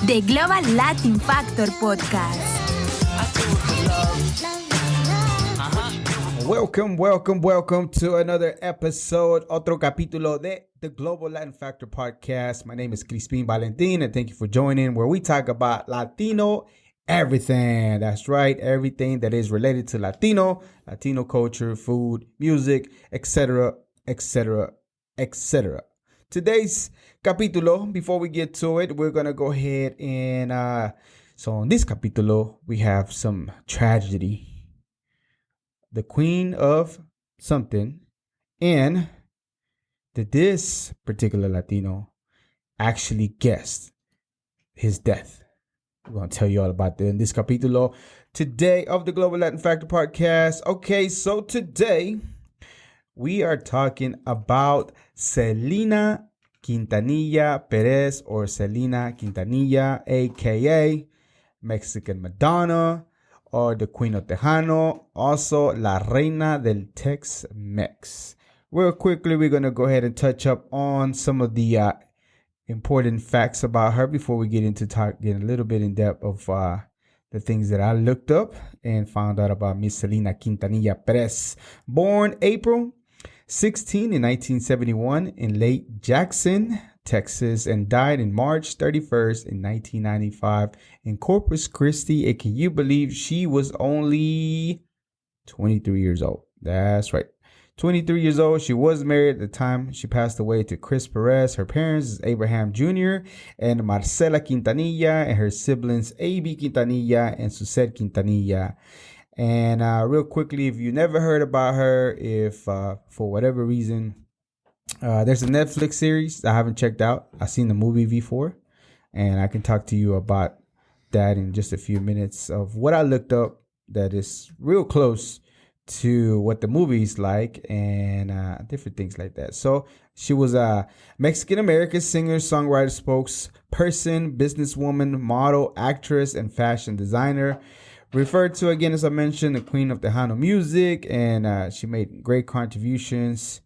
The Global Latin Factor Podcast. Welcome to another episode, otro capítulo de the Global Latin Factor Podcast. My name is Ritchie Valens, and thank you for joining, where we talk about Latino everything. That's right, everything that is related to Latino culture, food, music, etc., etc., etc. Today's capítulo, before we get to it, we're going to go ahead and, so in this capítulo, we have some tragedy. The queen of something, and did this particular Latino actually guess his death? We're going to tell you all about that in this capítulo today of the Global Latin Factor Podcast. Okay, so today we are talking about Selena Quintanilla-Pérez, or Selena Quintanilla, aka Mexican Madonna, or the Queen of Tejano, also La Reina del Tex-Mex. Real quickly, we're going to go ahead and touch up on some of the important facts about her before we get into getting a little bit in depth of the things that I looked up and found out about Miss Selena Quintanilla-Pérez. Born April 16 in 1971 in Lake Jackson, Texas, and died in March 31st in 1995 in Corpus Christi. And can you believe she was only 23 years old? That's right. 23 years old. She was married at the time she passed away to Chris Perez. Her parents is Abraham Jr. and Marcela Quintanilla, and her siblings A.B. Quintanilla and Suzette Quintanilla. And real quickly, if you never heard about her, if for whatever reason, there's a Netflix series I haven't checked out. I've seen the movie before, and I can talk to you about that in just a few minutes of what I looked up that is real close to what the movie's like, and different things like that. So she was a Mexican-American singer, songwriter, spokesperson, businesswoman, model, actress, and fashion designer. Referred to, again, as I mentioned, the Queen of Tejano music, and she made great contributions.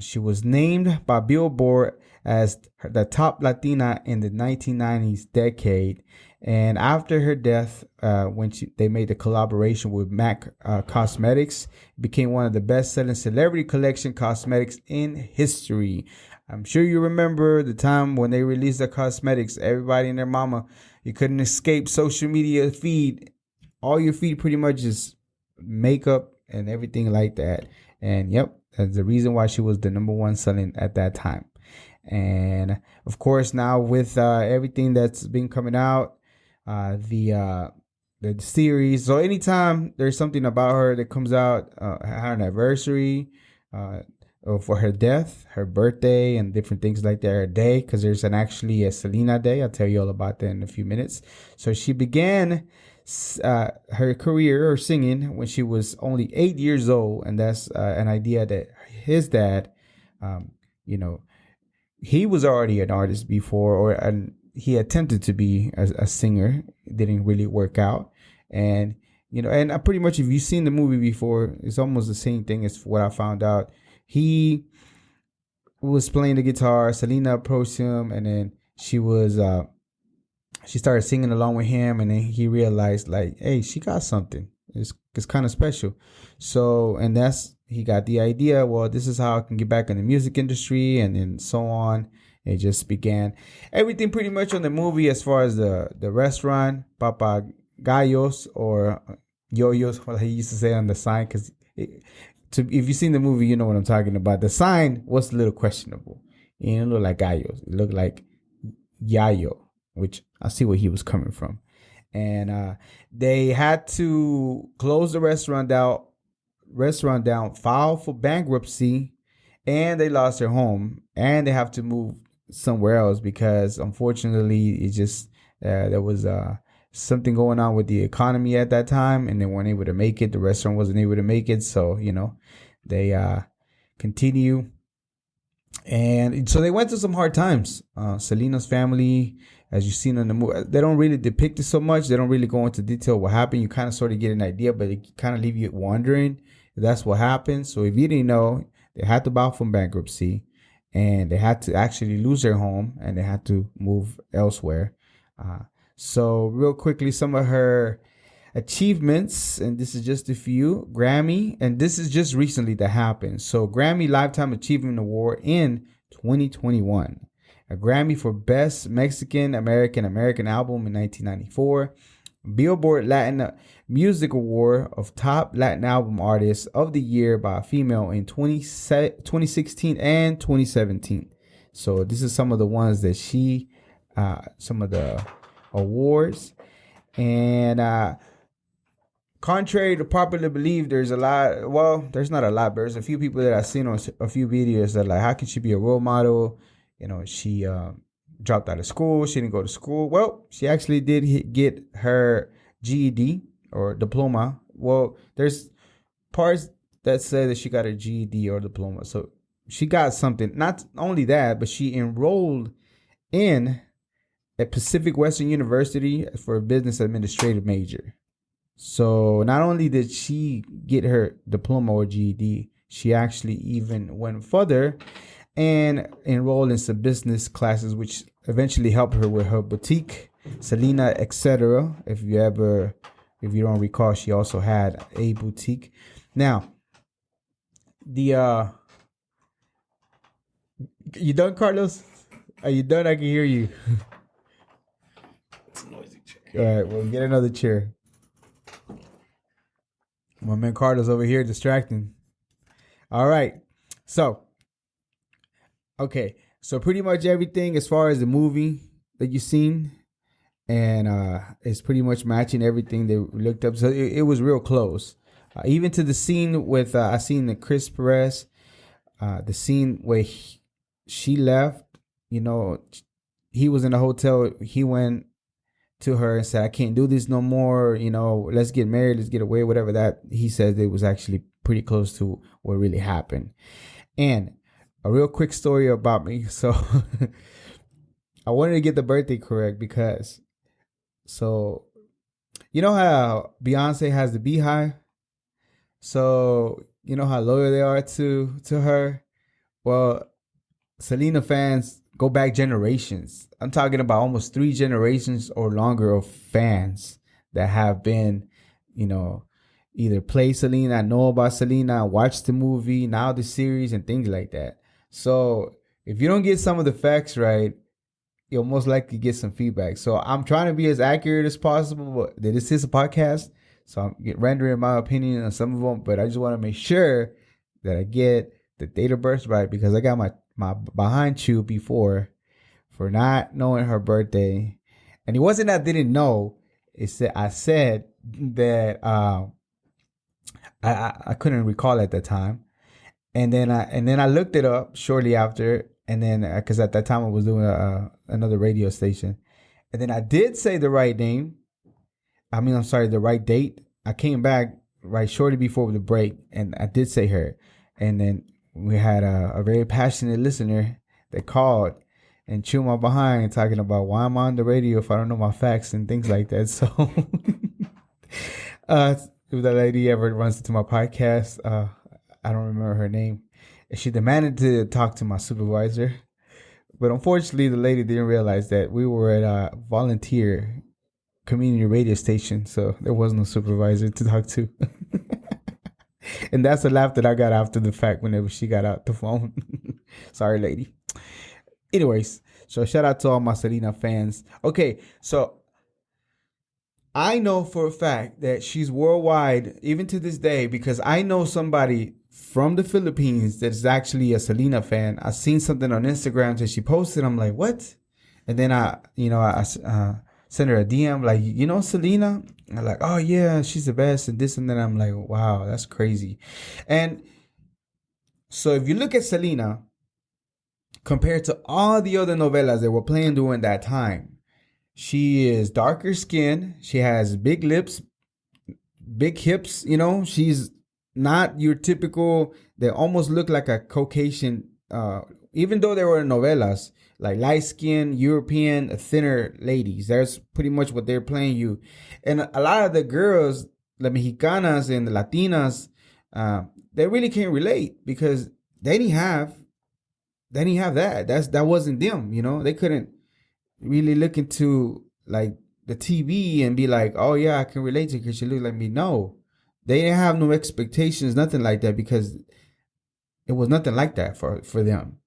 She was named by Billboard as the top Latina in the 1990s decade. And after her death, when they made the collaboration with MAC Cosmetics, it became one of the best-selling celebrity collection cosmetics in history. I'm sure you remember the time when they released the cosmetics. Everybody and their mama, you couldn't escape social media feed. All your feed pretty much is makeup and everything like that. And yep, that's the reason why she was the number one selling at that time. And of course, now with everything that's been coming out, the series. So anytime there's something about her that comes out, her anniversary, or for her death, her birthday, and different things like that, her day, because there's actually a Selena Day. I'll tell you all about that in a few minutes. So she began her career or singing when she was only 8 years old, and that's an idea that his dad, he was already an artist before, and he attempted to be a singer. It didn't really work out, and and pretty much, if you've seen the movie before, it's almost the same thing as what I found out. He was playing the guitar. Selena approached him, and then she started singing along with him, and then he realized, like, hey, she got something. It's kind of special. So, and he got the idea, well, this is how I can get back in the music industry, and then so on. It just began. Everything pretty much on the movie, as far as the restaurant, Papa Gallos, or Yo-Yos, what he used to say on the sign, because if you've seen the movie, you know what I'm talking about. The sign was a little questionable. It didn't look like Gallos. It looked like Yayo, which I see where he was coming from. And they had to close the restaurant down, file for bankruptcy, and they lost their home, and they have to move somewhere else because, unfortunately, it just there was something going on with the economy at that time, and they weren't able to make it. The restaurant wasn't able to make it, so they continue. And so they went through some hard times. Selena's family, as you've seen in the movie, they don't really depict it so much. They don't really go into detail what happened. You kind of sort of get an idea, but it kind of leave you wondering if that's what happened. So if you didn't know, they had to file for bankruptcy, and they had to actually lose their home, and they had to move elsewhere. So real quickly, some of her achievements, and this is just a few. Grammy, and this is just recently that happened. So Grammy Lifetime Achievement Award in 2021. A Grammy for Best Mexican American Album in 1994. Billboard Latin Music Award of Top Latin Album Artist of the Year by a female in 2016 and 2017. So this is some of the ones that she, some of the awards. And contrary to popular belief, there's a lot, well, there's not a lot, but there's a few people that I've seen on a few videos that are like, how can she be a role model? You know, she dropped out of school. She didn't go to school. Well, she actually did get her GED or diploma. Well, there's parts that say that she got her GED or diploma. So she got something. Not only that, but she enrolled in a Pacific Western University for a business administrative major. So not only did she get her diploma or GED, she actually even went further and enrolled in some business classes, which eventually helped her with her boutique, Selena, etc. If you don't recall, she also had a boutique. Now, you done, Carlos? Are you done? I can hear you. It's a noisy chair. All right, well, get another chair. My man Carlos over here distracting. All right, so. Okay, so pretty much everything as far as the movie that you've seen, and it's pretty much matching everything they looked up. So it was real close. Even to the scene with, I seen the Chris Perez, the scene where she left, you know, he was in the hotel. He went to her and said, I can't do this no more. You know, let's get married, let's get away, whatever that. He said it was actually pretty close to what really happened. And a real quick story about me. So I wanted to get the birthday correct because, so you know how Beyonce has the Beehive? So you know how loyal they are to her? Well, Selena fans go back generations. I'm talking about almost 3 generations or longer of fans that have been, you know, either play Selena, know about Selena, watch the movie, now the series and things like that. So if you don't get some of the facts right, you'll most likely get some feedback. So I'm trying to be as accurate as possible, but this is a podcast, so I'm rendering my opinion on some of them, but I just want to make sure that I get the date of birth right, because I got my behind chewed before for not knowing her birthday. And it wasn't that I didn't know. It's that I said that I couldn't recall at the time. And then I looked it up shortly after, and then because at that time I was doing another radio station, and then I did say the right name. The right date. I came back right shortly before the break, and I did say her. And then we had a very passionate listener that called and chewed my behind, talking about why I'm on the radio if I don't know my facts and things like that. So if that lady ever runs into my podcast, I don't remember her name. She demanded to talk to my supervisor. But unfortunately, the lady didn't realize that we were at a volunteer community radio station. So there was no supervisor to talk to. And that's a laugh that I got after the fact whenever she got out the phone. Sorry, lady. Anyways, so shout out to all my Selena fans. Okay, so I know for a fact that she's worldwide, even to this day, because I know somebody from the Philippines that's actually a Selena fan. I seen something on Instagram that she posted. I'm like, what? And then I sent her a DM like, you know Selena? And I'm like, oh yeah, she's the best and this and then. I'm like, wow, that's crazy. And so if you look at Selena compared to all the other novelas that were playing during that time, she is darker skinned. She has big lips, big hips. You know, she's not your typical, they almost look like a Caucasian, even though they were novelas, like light-skinned, European, thinner ladies. That's pretty much what they're playing you. And a lot of the girls, the Mexicanas and the Latinas, they really can't relate because they didn't have that. That wasn't them, you know. They couldn't really look into like the TV and be like, oh yeah, I can relate to her because she looked like me. No, they didn't have no expectations, nothing like that, because it was nothing like that for them.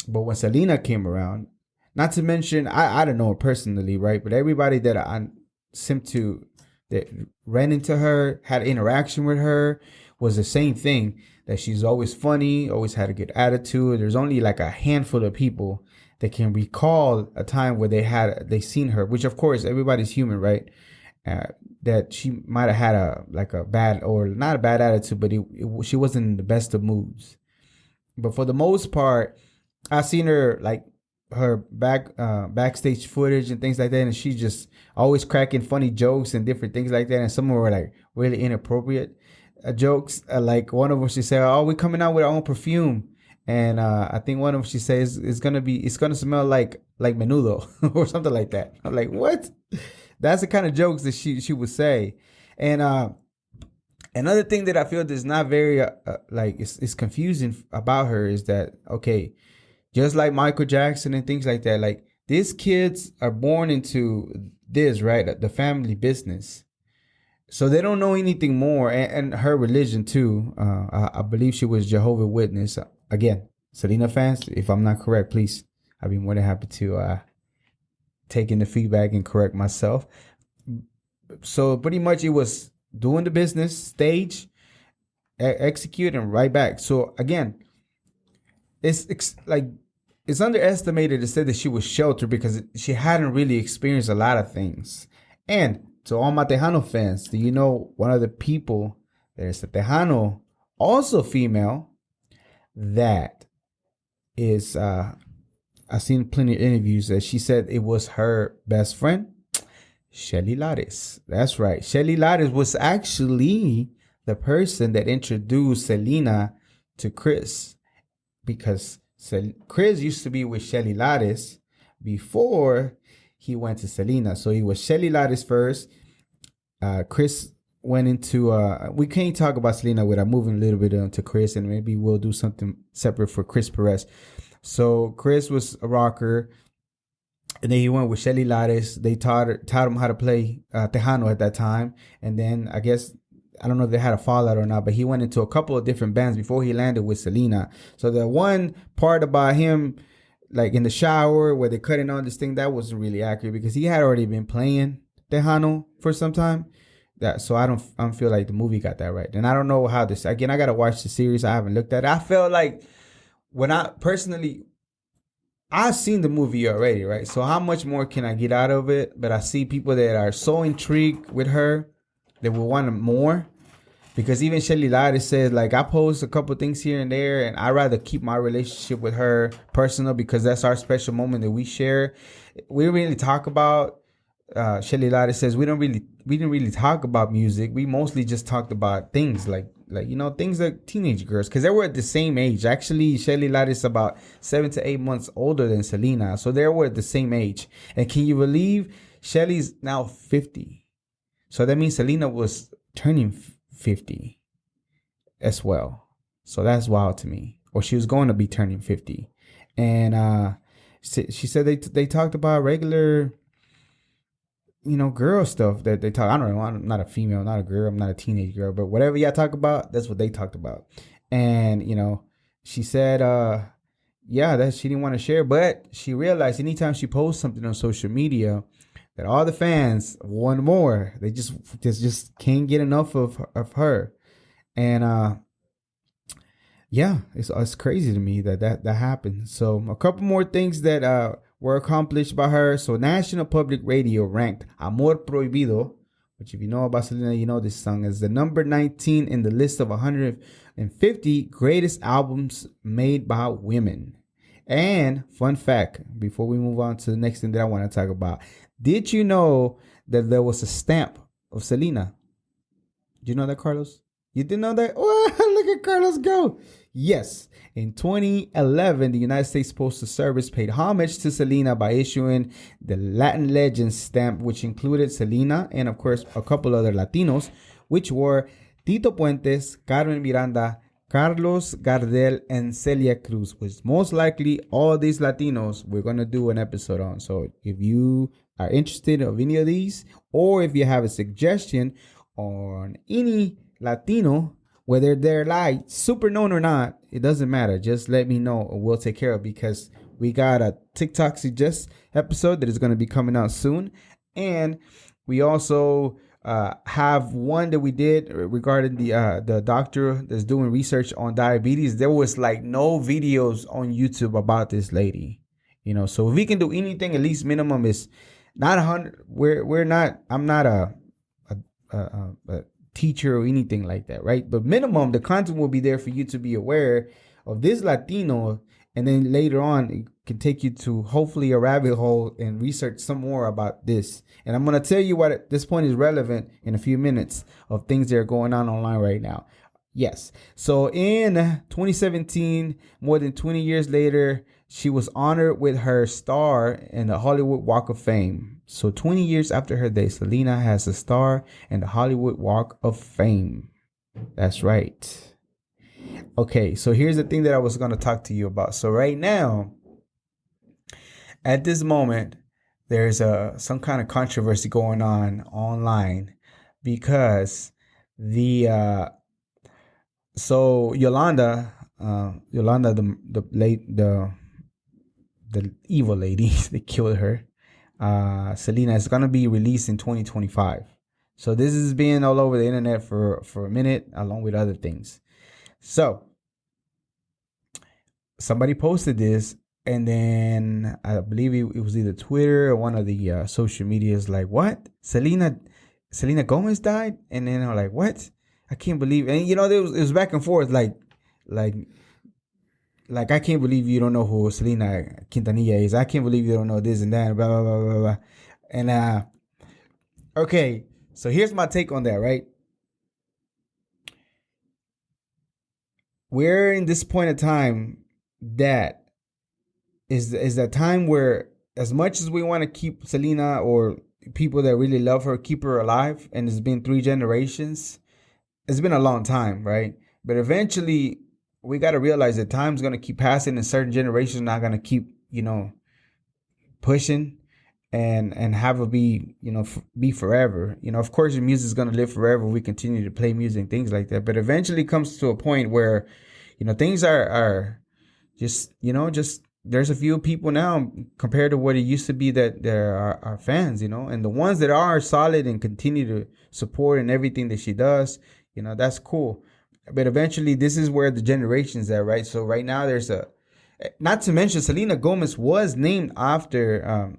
But when Selena came around, not to mention, I don't know her personally, right? But everybody that I seemed to that ran into her, had interaction with her, was the same thing. That she's always funny, always had a good attitude. There's only like a handful of people that can recall a time where they seen her, which of course everybody's human, right? That she might have had a bad, or not a bad attitude, but she wasn't in the best of moods. But for the most part, I've seen her like her backstage footage and things like that, and she's just always cracking funny jokes and different things like that. And some were like really inappropriate jokes. Like one of them, she said, "Oh, we're coming out with our own perfume," and I think one of them she says it's gonna smell like menudo or something like that. I'm like, what? That's the kind of jokes that she would say. And another thing that I feel that's not very it's confusing about her is that, okay, just like Michael Jackson and things like that, like these kids are born into this, right? The family business. So they don't know anything more. And her religion too. I believe she was Jehovah's Witness. Again, Selena fans, if I'm not correct, please, I'd be more than happy to take in the feedback and correct myself. So pretty much it was doing the business, stage, execute, and right back. So again, it's underestimated to say that she was sheltered because she hadn't really experienced a lot of things. And to all my Tejano fans, do you know one of the people that is a Tejano, also female, that is I've seen plenty of interviews that she said it was her best friend, Shelly Lares. That's right. Shelly Lares was actually the person that introduced Selena to Chris, because Chris used to be with Shelly Lares before he went to Selena. So he was Shelly Lares first. Chris went into we can't talk about Selena without moving a little bit into Chris, and maybe we'll do something separate for Chris Perez. So Chris was a rocker, and then he went with Shelly Lares. They taught him how to play Tejano at that time. And then I guess, I don't know if they had a fallout or not, but he went into a couple of different bands before he landed with Selena. So the one part about him, like in the shower where they're cutting on this thing, that wasn't really accurate because he had already been playing Tejano for some time. So I don't feel like the movie got that right. And I don't know how this, again, I got to watch the series. I haven't looked at it. I felt like I've seen the movie already, right? So how much more can I get out of it? But I see people that are so intrigued with her that will want more. Because even Shelly Lares says, like, I post a couple things here and there, and I'd rather keep my relationship with her personal because that's our special moment that we share. We don't really talk about, Shelly Lares says, we didn't really talk about music. We mostly just talked about things like things like teenage girls, because they were at the same age. Actually, Shelly Lares is about 7 to 8 months older than Selena, so they were at the same age. And can you believe Shelly's now 50? So that means Selena was turning 50 as well. So that's wild to me. Or she was going to be turning 50. And she said they talked about regular, girl stuff that they talk. I don't know. I'm not a female, not a girl. I'm not a teenage girl. But whatever y'all talk about, that's what they talked about. And, she said, that she didn't want to share. But she realized anytime she posts something on social media, that all the fans want more. They just can't get enough of her. And, it's crazy to me that happened. So a couple more things that were accomplished by her. So National Public Radio ranked Amor Prohibido, which if you know about Selena, you know this song, as the number 19 in the list of 150 greatest albums made by women. And fun fact, before we move on to the next thing that I want to talk about, did you know that there was a stamp of Selena? Did you know that, Carlos? You didn't know that? Oh, look at Carlos go. Yes. In 2011, the United States Postal Service paid homage to Selena by issuing the Latin Legends stamp, which included Selena and, of course, a couple other Latinos, which were Tito Puentes, Carmen Miranda, Carlos Gardel and Celia Cruz, which most likely all these Latinos we're going to do an episode on. So if you are interested in any of these, or if you have a suggestion on any Latino, whether they're like super known or not, it doesn't matter. Just let me know and we'll take care of it, because we got a TikTok suggest episode that is going to be coming out soon. And we also have one that we did regarding the doctor that's doing research on diabetes. There was like no videos on YouTube about this lady, so if we can do anything, at least minimum is not 100. We're not, I'm not a teacher or anything like that, right? But minimum, the content will be there for you to be aware of this Latino, and then later on it can take you to hopefully a rabbit hole and research some more about this. And I'm going to tell you what at this point is relevant in a few minutes of things that are going on online right now. Yes. So in 2017, more than 20 years later, she was honored with her star in the Hollywood Walk of Fame. So 20 years after her day, Selena has a star in the Hollywood Walk of Fame. That's right. Okay, so here's the thing that I was going to talk to you about. So right now, at this moment, there's some kind of controversy going on online, because the Yolanda, the evil lady that killed her, Selena, is gonna be released in 2025. So this is being all over the internet for a minute, along with other things. So somebody posted this, and then I believe it was either Twitter or one of the social medias, like, what? Selena Gomez died? And then I'm like, what? I can't believe. And it was back and forth, like I can't believe you don't know who Selena Quintanilla is. I can't believe you don't know this and that, blah blah blah blah blah. And okay, so here's my take on that, right? We're in this point of time that is that time where, as much as we want to keep Selena, or people that really love her, keep her alive, and it's been 3 generations, it's been a long time, right? But eventually we got to realize that time's going to keep passing, and certain generations are not going to keep, pushing and have it be, be forever. Of course, the music is going to live forever. We continue to play music and things like that. But eventually it comes to a point where, things are just, there's a few people now compared to what it used to be that there are fans, and the ones that are solid and continue to support and everything that she does, that's cool. But eventually this is where the generation's at, right? So right now there's not to mention Selena Gomez was named after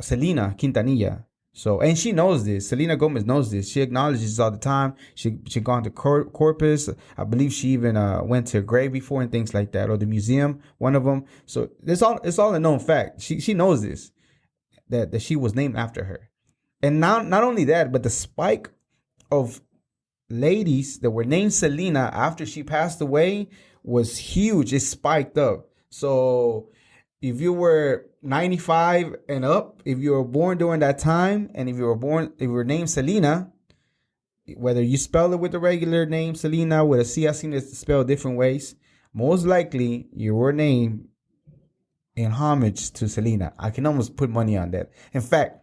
Selena Quintanilla. So, and she knows this. Selena Gomez knows this. She acknowledges all the time. She gone to Corpus. I believe she even went to a grave before and things like that, or the museum, one of them. So it's all a known fact. She knows this, that she was named after her. And now, not only that, but the spike of ladies that were named Selena after she passed away was huge. It spiked up. So if you were 95 and up, if you were born during that time, and if you were named Selena, whether you spell it with the regular name Selena with a C, I've seen it spelled different ways, most likely you were named in homage to Selena. I can almost put money on that. In fact,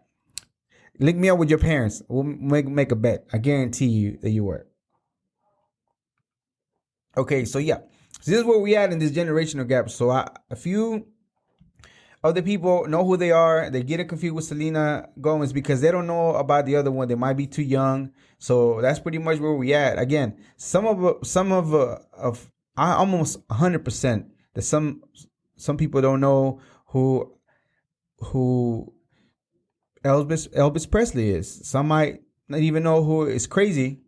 link me up with your parents. We'll make a bet. I guarantee you that you were. Okay, so yeah. So this is where we at in this generational gap. So a few other people know who they are. They get it confused with Selena Gomez because they don't know about the other one. They might be too young. So that's pretty much where we at. Again, some of I almost 100% that some people don't know who Elvis Presley is. Some might not even know who is Crazy,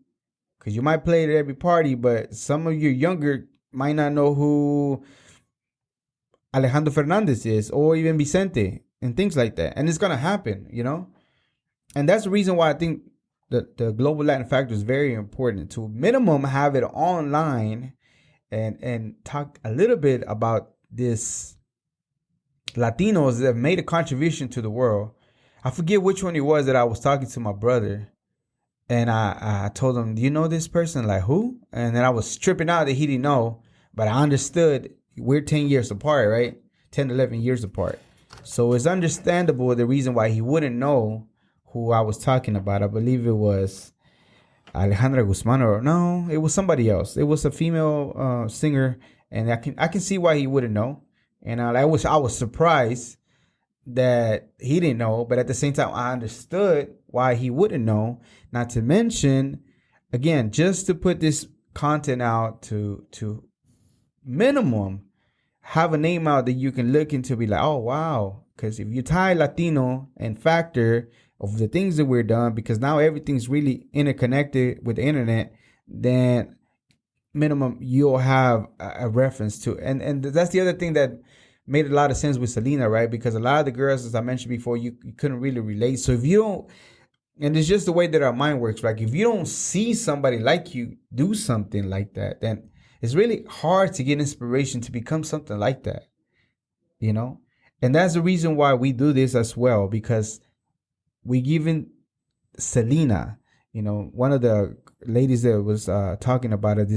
because you might play it at every party, but some of you younger might not know who Alejandro Fernandez is, or even Vicente, and things like that. And it's going to happen, And that's the reason why I think the Global Latin Factor is very important, to minimum have it online and talk a little bit about this Latinos that have made a contribution to the world. I forget which one it was that I was talking to my brother, And I told him, do you know this person? Like, who? And then I was tripping out that he didn't know, but I understood we're 10 years apart, right? 10, 11 years apart. So it's understandable the reason why he wouldn't know who I was talking about. I believe it was Alejandra Guzman, or no, it was somebody else. It was a female singer, and I can see why he wouldn't know. And I was surprised that he didn't know, but at the same time, I understood why he wouldn't know. Not to mention, again, just to put this content out to minimum, have a name out that you can look into, be like, oh wow, because if you tie Latino and factor of the things that we're done, because now everything's really interconnected with the internet, then minimum you'll have a reference to. And that's the other thing that made a lot of sense with Selena, right? Because a lot of the girls, as I mentioned before, you couldn't really relate. So if you don't, and it's just the way that our mind works, like if you don't see somebody like you do something like that, then it's really hard to get inspiration to become something like that, you know? And that's the reason why we do this as well, because we given Selena, one of the ladies that was talking about it,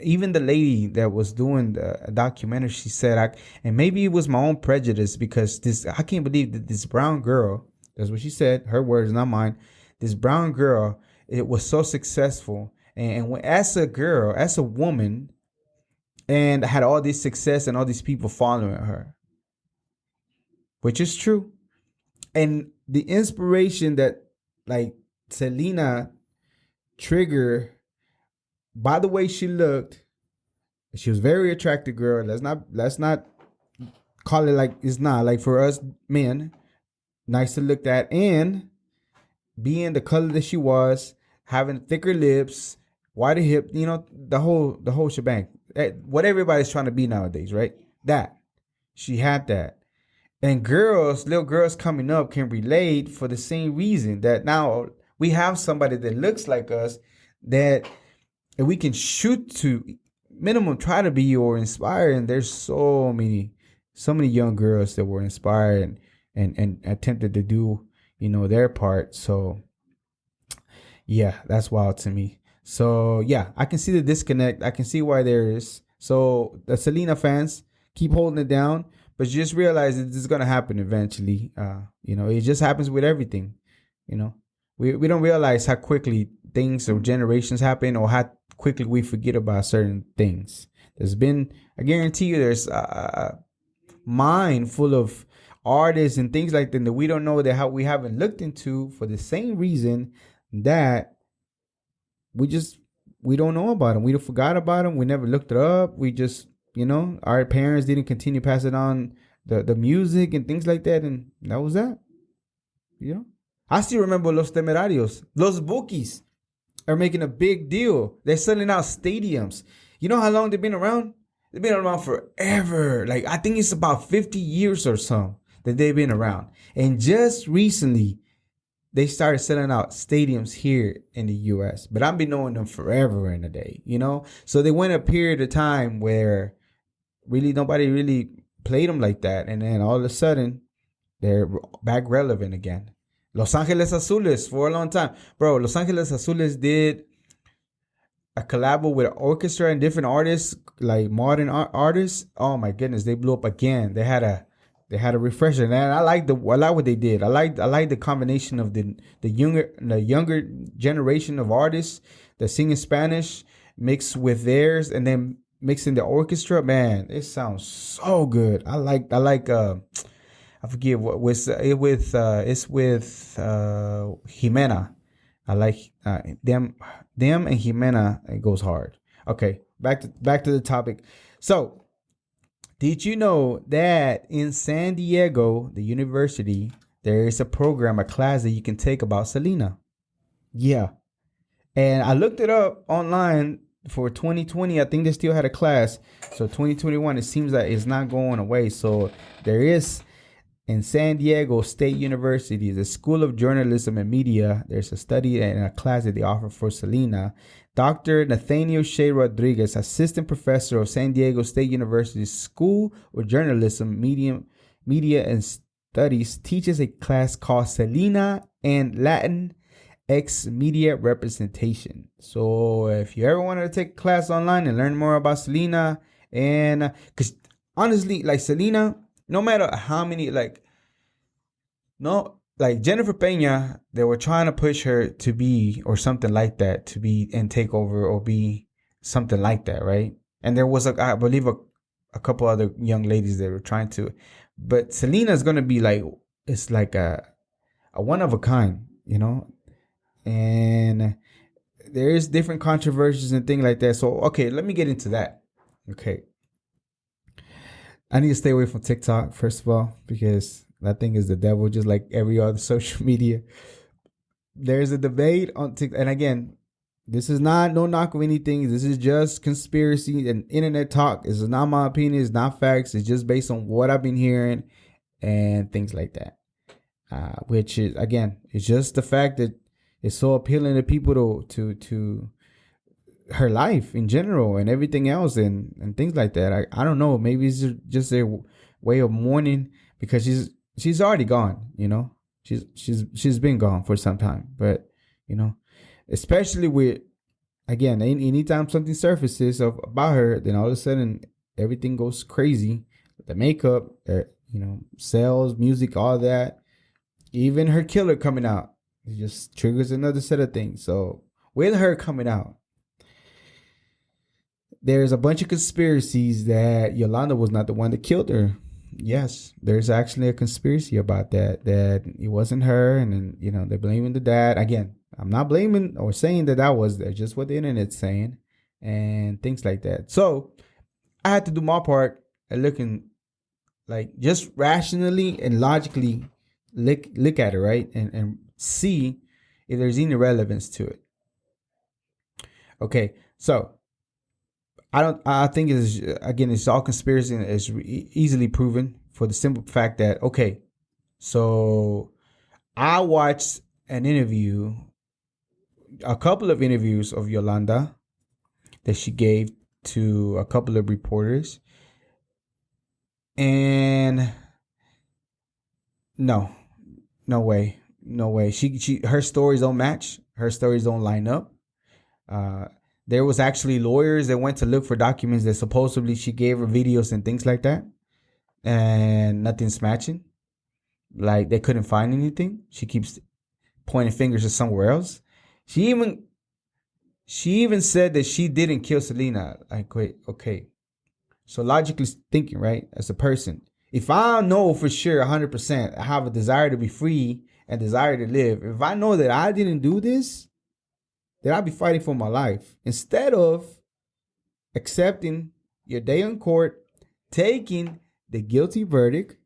even the lady that was doing the documentary, she said, and maybe it was my own prejudice, because I can't believe that this brown girl, that's what she said, her words, not mine, this brown girl, it was so successful. And as a girl, as a woman, and had all this success and all these people following her, which is true. And the inspiration that like Selena triggered by the way she looked, she was a very attractive girl. Let's not call it like it's not. Like for us men, nice to look at, and being the color that she was, having thicker lips, wider hip, the whole shebang. What everybody's trying to be nowadays, right? That she had that. And little girls coming up can relate for the same reason, that now we have somebody that looks like us, that we can shoot to minimum try to be or inspire. And there's so many young girls that were inspired and attempted to do, their part. So yeah, that's wild to me. So yeah, I can see the disconnect. I can see why there is. So the Selena fans, keep holding it down, but just realize that this is gonna happen eventually. It just happens with everything. We don't realize how quickly things or generations happen, or how quickly we forget about certain things. I guarantee you, there's a mind full of artists and things like that we don't know, that how we haven't looked into, for the same reason that we don't know about them. We forgot about them. We never looked it up. We just, our parents didn't continue passing on the music and things like that. And that was that, I still remember Los Temerarios. Los Bookies are making a big deal. They're selling out stadiums. You know how long they've been around? They've been around forever. Like, I think it's about 50 years or so that they've been around. And just recently, they started selling out stadiums here in the U.S. But I've been knowing them forever in a day, So they went a period of time where really nobody really played them like that. And then all of a sudden, they're back relevant again. Los Angeles Azules for a long time. Bro, Los Angeles Azules did a collab with an orchestra and different artists, like modern artists. Oh my goodness, they blew up again. They had a refresher, and I like what they did. I like the combination of the younger generation of artists that sing in Spanish mixed with theirs, and then mixing the orchestra. Man, it sounds so good. I like I forget what was it with. It's with Jimena. I like them and Jimena. It goes hard. Okay, back to the topic. So, did you know that in San Diego, the university, there is a class that you can take about Selena? Yeah, and I looked it up online for 2020. I think they still had a class. So 2021, it seems like it's not going away. So there is. In San Diego State University, the School of Journalism and Media, there's a study and a class that they offer for Selena. Dr. Nathaniel Shea Rodriguez, assistant professor of San Diego State University School of Journalism, Media and Studies, teaches a class called Selena and Latin X media representation. So if you ever wanted to take a class online and learn more about Selena, and because honestly, like Selena, no matter how many, like, no, like Jennifer Pena, they were trying to push her to be or something like that, to be and take over or be something like that, right? And there was, I believe, a couple other young ladies that were trying to, but Selena's gonna be like, it's like a one of a kind, and there is different controversies and things like that. So okay, let me get into that. Okay, I need to stay away from TikTok first of all because that thing is the devil, just like every other social media. There's a debate on TikTok, and again, this is not no knock of anything. This is just conspiracy and internet talk. This is not my opinion. It's not facts. It's just based on what I've been hearing and things like that. Which is, again, it's just the fact that it's so appealing to people to her life in general and everything else and things like that. I don't know. Maybe it's just a way of mourning because she's already gone. She's been gone for some time. But especially with, again, anytime something surfaces about her, then all of a sudden everything goes crazy. The makeup, sales, music, all that. Even her killer coming out, it just triggers another set of things. So with her coming out, there's a bunch of conspiracies that Yolanda was not the one that killed her. Yes, there's actually a conspiracy about that it wasn't her, and then they're blaming the dad. Again, I'm not blaming or saying that was there, just what the internet's saying and things like that. So I had to do my part at looking, like, just rationally and logically look at it, right? And see if there's any relevance to it. Okay, so I think it's all conspiracy and it's easily proven for the simple fact that, okay, so I watched a couple of interviews of Yolanda that she gave to a couple of reporters, and no way. Her stories don't match. Her stories don't line up. There was actually lawyers that went to look for documents that supposedly she gave her videos and things like that, and nothing's matching. Like, they couldn't find anything. She keeps pointing fingers to somewhere else. She even said that she didn't kill Selena. Like, wait, okay. So logically thinking, right, as a person, if I know for sure 100% I have a desire to be free and desire to live, if I know that I didn't do this, then I'd be fighting for my life. Instead of accepting your day in court, taking the guilty verdict,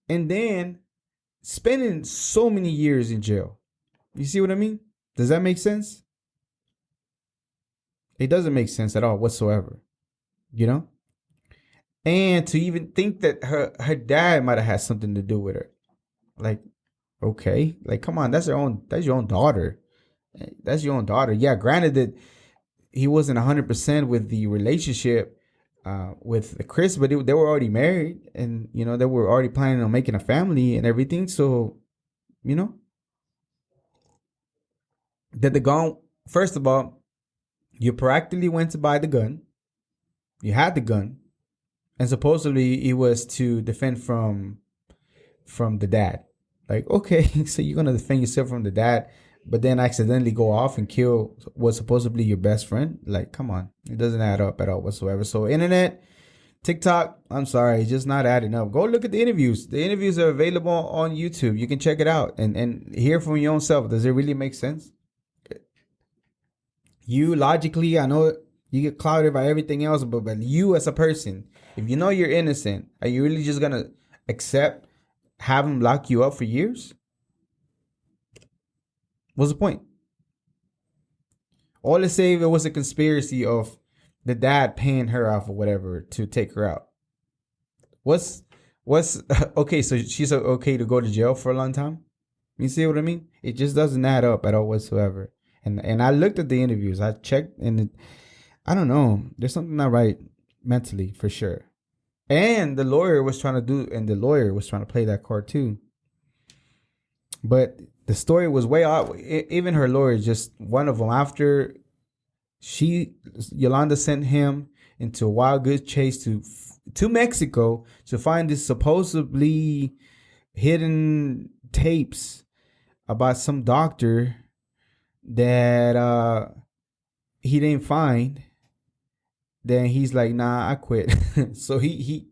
and then spending so many years in jail. You see what I mean? Does that make sense? It doesn't make sense at all whatsoever. And to even think that her dad might have had something to do with her. Like, okay, like, come on, that's your own daughter. That's your own daughter. Yeah, granted that he wasn't 100% with the relationship with Chris, but they were already married, and they were already planning on making a family and everything. So, that the gun. First of all, you proactively went to buy the gun. You had the gun, and supposedly it was to defend from the dad. Like, okay, so you're gonna defend yourself from the dad, but then accidentally go off and kill what's supposedly your best friend. Like, come on, it doesn't add up at all whatsoever. So internet, TikTok, I'm sorry, it's just not adding up. Go look at the interviews. The interviews are available on YouTube. You can check it out and hear from your own self. Does it really make sense? You logically, I know you get clouded by everything else, but you as a person, if you know you're innocent, are you really just gonna accept have them lock you up for years? What's the point? Or let's say if it was a conspiracy of the dad paying her off or whatever to take her out. What's okay? So she's okay to go to jail for a long time. You see what I mean? It just doesn't add up at all whatsoever. And I looked at the interviews. I checked, and I don't know. There's something not right mentally for sure. And the lawyer was trying to play that card too. But the story was way off. Even her lawyer, just one of them, after Yolanda sent him into a wild goose chase to Mexico to find this supposedly hidden tapes about some doctor that he didn't find. Then he's like, nah, I quit. So he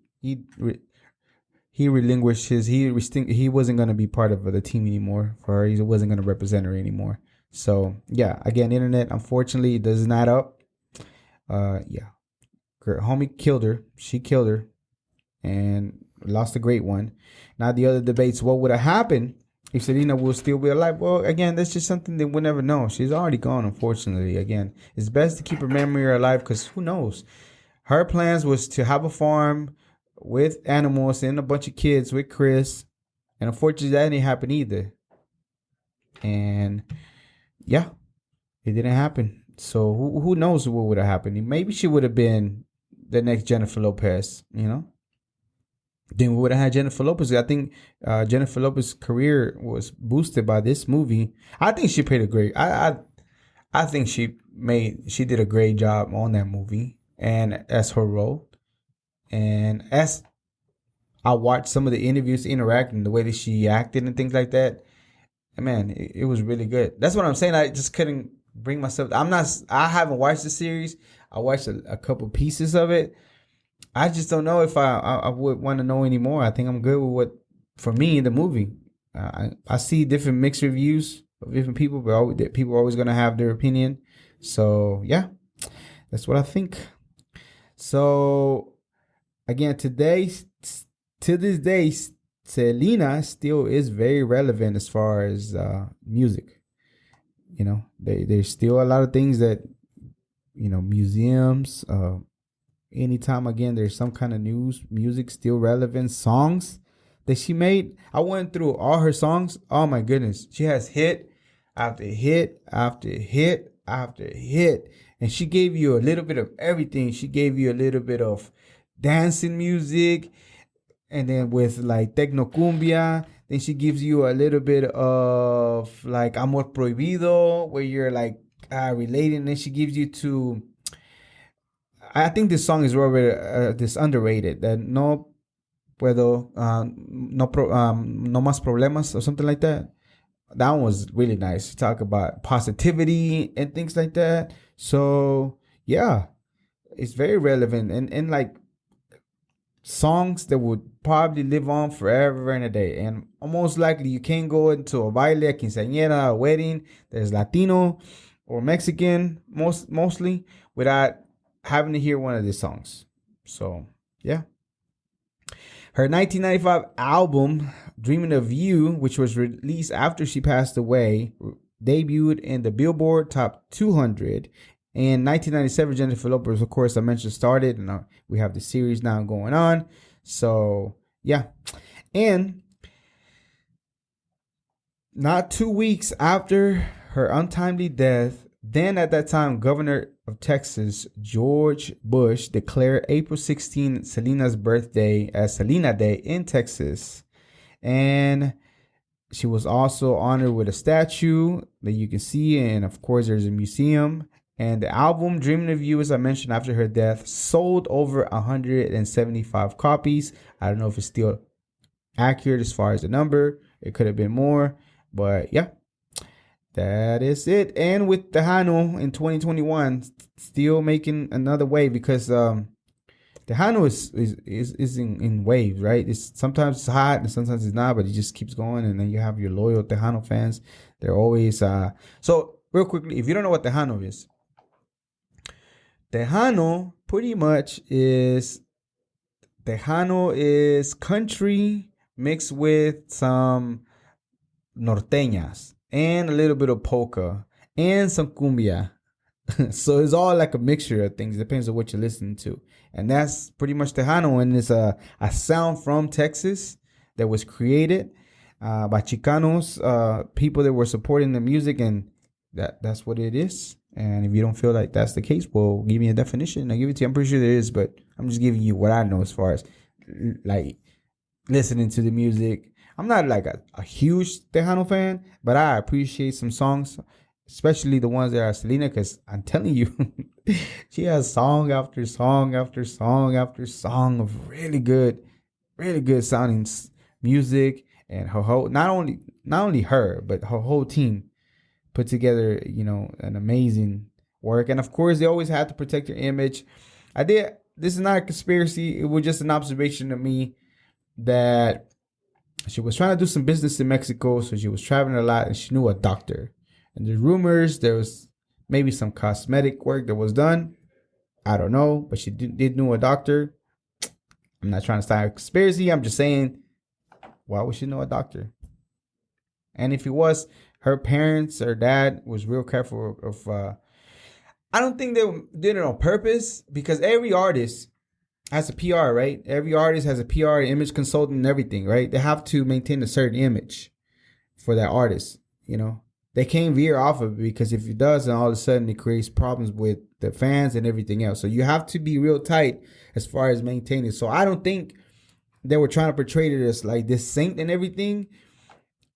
relinquished he wasn't going to be part of the team anymore for her. He wasn't going to represent her anymore. So yeah, again, internet, unfortunately, it does not up. Yeah, her homie killed her. She killed her and lost a great one. Now the other debates, what would have happened if Selena will still be alive? Well, again, that's just something that we'll never know. She's already gone, unfortunately. Again, it's best to keep her memory alive because who knows? Her plans was to have a farm with animals and a bunch of kids with Chris. And unfortunately, that didn't happen either. And yeah, it didn't happen. So who knows what would have happened? Maybe she would have been the next Jennifer Lopez, Then we would have had Jennifer Lopez. I think Jennifer Lopez's career was boosted by this movie. I think she played a great. I think she did a great job on that movie and as her role. And as I watched some of the interviews, interacting, the way that she acted and things like that, man, it was really good. That's what I'm saying. I just couldn't bring myself. I haven't watched the series. I watched a couple pieces of it. I just don't know if I would want to know anymore. I think I'm good with what, for me, the movie. I see different mixed reviews of different people, but people are always going to have their opinion. So, yeah, that's what I think. So, again, to this day, Selena still is very relevant as far as music. There's still a lot of things that, museums, anytime again there's some kind of news, music still relevant. Songs that she made, I went through all her songs. Oh my goodness, she has hit after hit after hit after hit, and she gave you a little bit of everything. She gave you a little bit of dancing music, and then with like tecno cumbia. Then she gives you a little bit of like Amor Prohibido, where you're like relating. Then she gives you to, I think this song is rather this underrated. That no puedo, no más problemas or something like that. That one was really nice. Talk about positivity and things like that. So yeah, it's very relevant and like songs that would probably live on forever and a day. And most likely you can't go into a baile, a quinceañera, a wedding that's Latino or Mexican mostly without having to hear one of these songs. So yeah. Her 1995 album, Dreaming of You, which was released after she passed away, debuted in the Billboard Top 200. In 1997, Jennifer Lopez, of course, I mentioned, started, and we have the series now going on. So, yeah. And not 2 weeks after her untimely death, then at that time, Governor of Texas, George Bush, declared April 16, Selena's birthday, as Selena Day in Texas. And she was also honored with a statue that you can see. And of course, there's a museum. And the album, Dreaming of You, as I mentioned, after her death, sold over 175 copies. I don't know if it's still accurate as far as the number. It could have been more. But yeah, that is it. And with Tejano in 2021, still making another wave, because Tejano is in waves, right? Sometimes it's hot and sometimes it's not, but it just keeps going. And then you have your loyal Tejano fans. They're always... So real quickly, if you don't know what Tejano is, Tejano pretty much is country mixed with some norteñas and a little bit of polka and some cumbia. So it's all like a mixture of things. Depends on what you're listening to. And that's pretty much Tejano. And it's a sound from Texas that was created by Chicanos, people that were supporting the music. And that's what it is. And if you don't feel like that's the case, well, give me a definition. I'll give it to you. I'm pretty sure there is, but I'm just giving you what I know as far as like listening to the music. I'm not like a huge Tejano fan, but I appreciate some songs, especially the ones that are Selena, because I'm telling you, she has song after song after song after song of really good sounding music, and her whole not only her but her whole team put together, an amazing work. And of course, they always had to protect their image. This is not a conspiracy. It was just an observation of me that she was trying to do some business in Mexico. So she was traveling a lot and she knew a doctor. And there's rumors there was maybe some cosmetic work that was done. I don't know, but she did know a doctor. I'm not trying to start a conspiracy. I'm just saying, why would she know a doctor? And if it was, her parents or dad was real careful of. I don't think they did it on purpose, because every artist has a PR, right? Every artist has a PR, image consultant, and everything, right? They have to maintain a certain image for that artist. They can't veer off of it, because if it does, then all of a sudden it creates problems with the fans and everything else. So you have to be real tight as far as maintaining. So I don't think they were trying to portray it as like this saint and everything.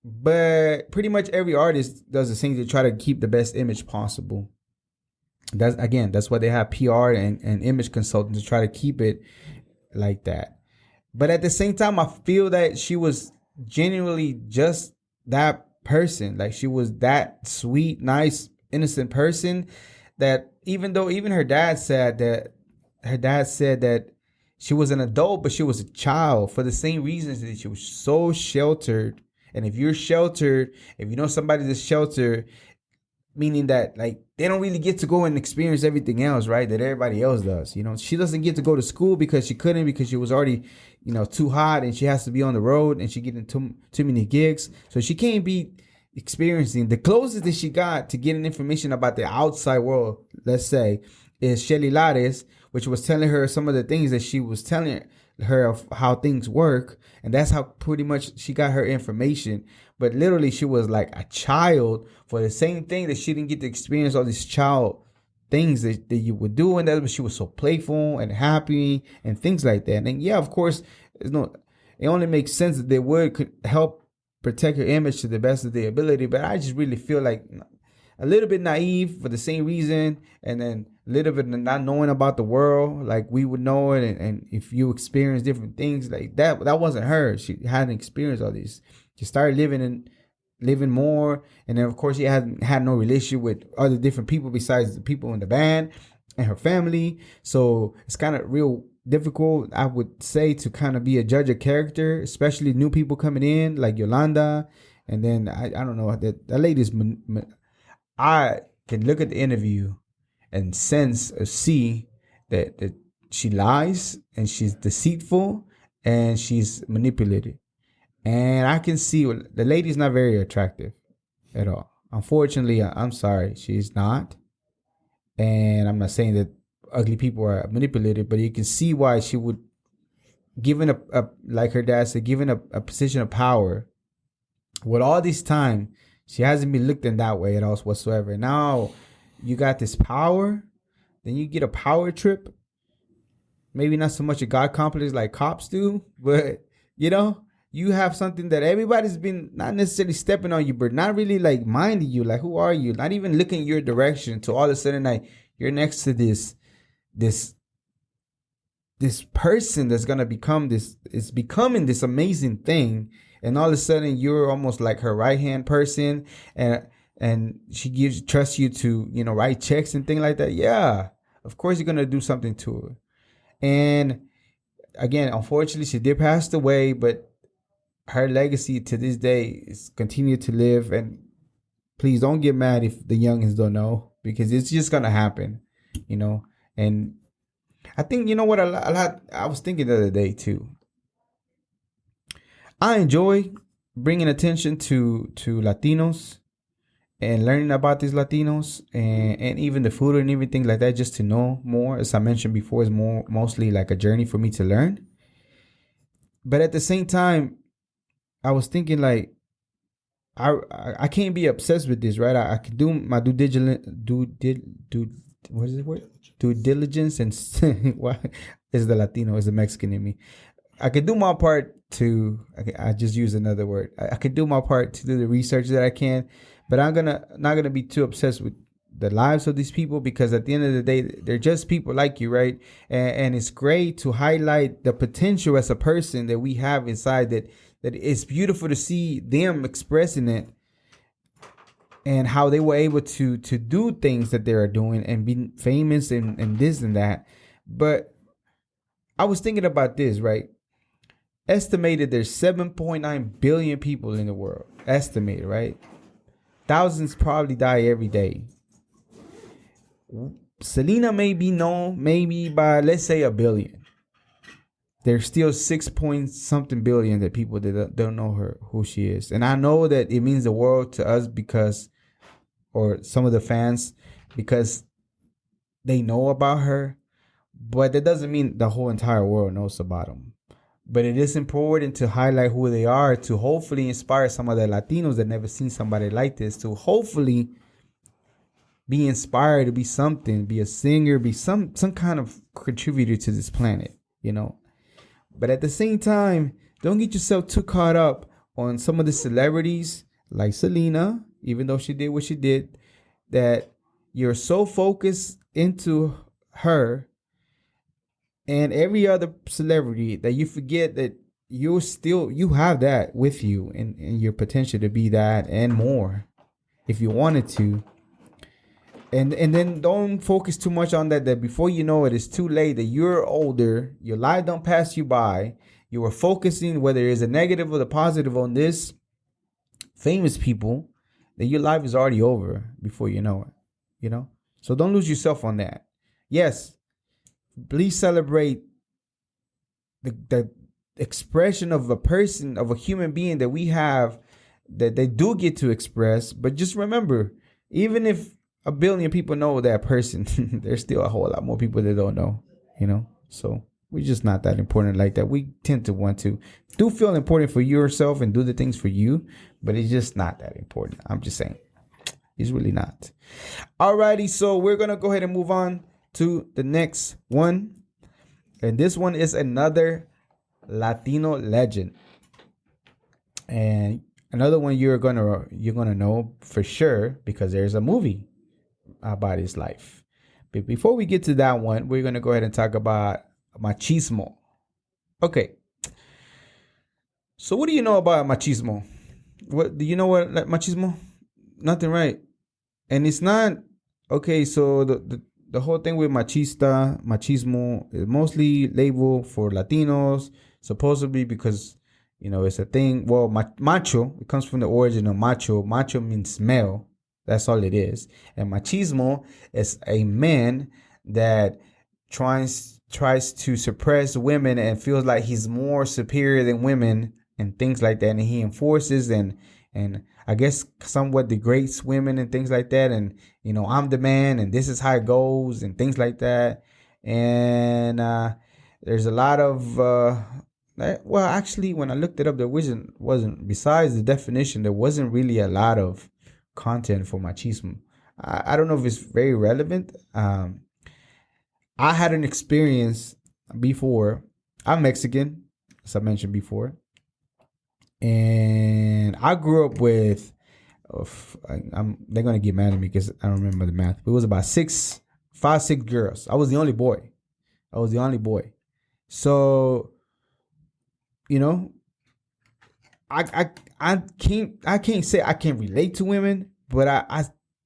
But pretty much every artist does the same to try to keep the best image possible. That's why they have PR and image consultants to try to keep it like that. But at the same time, I feel that she was genuinely just that person. Like, she was that sweet, nice, innocent person that even her dad said that she was an adult, but she was a child, for the same reasons that she was so sheltered. And if you're sheltered, if you know somebody that's sheltered, meaning that like they don't really get to go and experience everything else, right, that everybody else does. She doesn't get to go to school because she couldn't, because she was already, too hot, and she has to be on the road, and she getting too many gigs. So she can't be experiencing. The closest that she got to getting information about the outside world, let's say, is Shelly Lares, which was telling her some of the things that she was telling her of how things work. And that's how pretty much she got her information. But literally, she was like a child for the same thing that she didn't get to experience all these child things that you would do. And that she was so playful and happy and things like that. And yeah, of course, it only makes sense that they could help protect her image to the best of their ability. But I just really feel like a little bit naive for the same reason, and then a little bit not knowing about the world like we would know it. And if you experience different things like that wasn't her. She hadn't experienced all these. She started living more, and then of course she hadn't had no relationship with other different people besides the people in the band and her family. So it's kind of real difficult, I would say, to kind of be a judge of character, especially new people coming in like Yolanda. And then I don't know, that lady's. I can look at the interview and sense or see that she lies, and she's deceitful, and she's manipulated. And I can see the lady's not very attractive at all. Unfortunately, I'm sorry, she's not. And I'm not saying that ugly people are manipulated, but you can see why she would, given a like her dad said, given a position of power, with all this time, she hasn't been looked in that way at all whatsoever. Now you got this power, then you get a power trip. Maybe not so much a God complex like cops do, but you have something that everybody's been not necessarily stepping on you, but not really like minding you. Like, who are you? Not even looking your direction. To all of a sudden, like, you're next to this person that's gonna become this. It's becoming this amazing thing. And all of a sudden, you're almost like her right-hand person, and she trusts you to, write checks and things like that. Yeah, of course you're gonna do something to her. And again, unfortunately, she did pass away, but her legacy to this day is continue to live. And please don't get mad if the youngins don't know, because it's just gonna happen, And I think what a lot. I was thinking the other day too. I enjoy bringing attention to Latinos and learning about these Latinos, and even the food and everything like that, just to know more. As I mentioned before, is mostly like a journey for me to learn. But at the same time, I was thinking like, I can't be obsessed with this, right? I can do my due diligence, and what is the Latino? Is the Mexican in me? I could do my part to. I just use another word. I could do my part to do the research that I can, but I'm not gonna be too obsessed with the lives of these people, because at the end of the day, they're just people like you, right? And it's great to highlight the potential as a person that we have inside. That it's beautiful to see them expressing it, and how they were able to do things that they are doing and be famous and this and that. But I was thinking about this, right? Estimated there's 7.9 billion people in the world. Estimated, right? Thousands probably die every day. Selena may be known maybe by, let's say, 1 billion. There's still 6 point something billion that people that don't know her, who she is. And I know that it means the world to us because, or some of the fans, because they know about her. But that doesn't mean the whole entire world knows about them. But it is important to highlight who they are, to hopefully inspire some of the Latinos that never seen somebody like this, to hopefully be inspired to be something, be a singer, be some kind of contributor to this planet, you know. But at the same time, don't get yourself too caught up on some of the celebrities like Selena, even though she did what she did, that you're so focused into her and every other celebrity that you forget that you have that with you and your potential to be that and more if you wanted to. And then don't focus too much on that before you know it, it's too late, that you're older, your life don't pass you by. You were focusing, whether it's a negative or the positive, on this famous people, that your life is already over before you know it, you know? So don't lose yourself on that. Yes, please celebrate the expression of a person, of a human being that we have, that they do get to express. But just remember, even if 1 billion people know that person, there's still a whole lot more people that don't know, you know? So we're just not that important like that. We tend to want to do feel important for yourself and do the things for you, but it's just not that important. I'm just saying. It's really not. Alrighty, so we're going to go ahead and move on to the next one. And this one is another Latino legend. And another one you're gonna know for sure, because there's a movie about his life. But before we get to that one, we're gonna go ahead and talk about machismo. Okay. So what do you know about machismo? What do you know what machismo? Nothing, right? And it's not okay. So the whole thing with machismo is mostly labeled for Latinos, supposedly because, you know, it's a thing. Well, macho, it comes from the origin of macho. Macho means male. That's all it is. And machismo is a man that tries to suppress women and feels like he's more superior than women and things like that. And he enforces and I guess somewhat degrades women and things like that. And, you know, I'm the man and this is how it goes and things like that. And there's a lot of, well, actually, when I looked it up, there wasn't, besides the definition, there wasn't really a lot of content for machismo. I don't know if it's very relevant. I had an experience before. I'm Mexican, as I mentioned before. And I grew up with, they're going to get mad at me because I don't remember the math. It was about 6 girls. I was the only boy. So, you know, I can't say I can relate to women, but I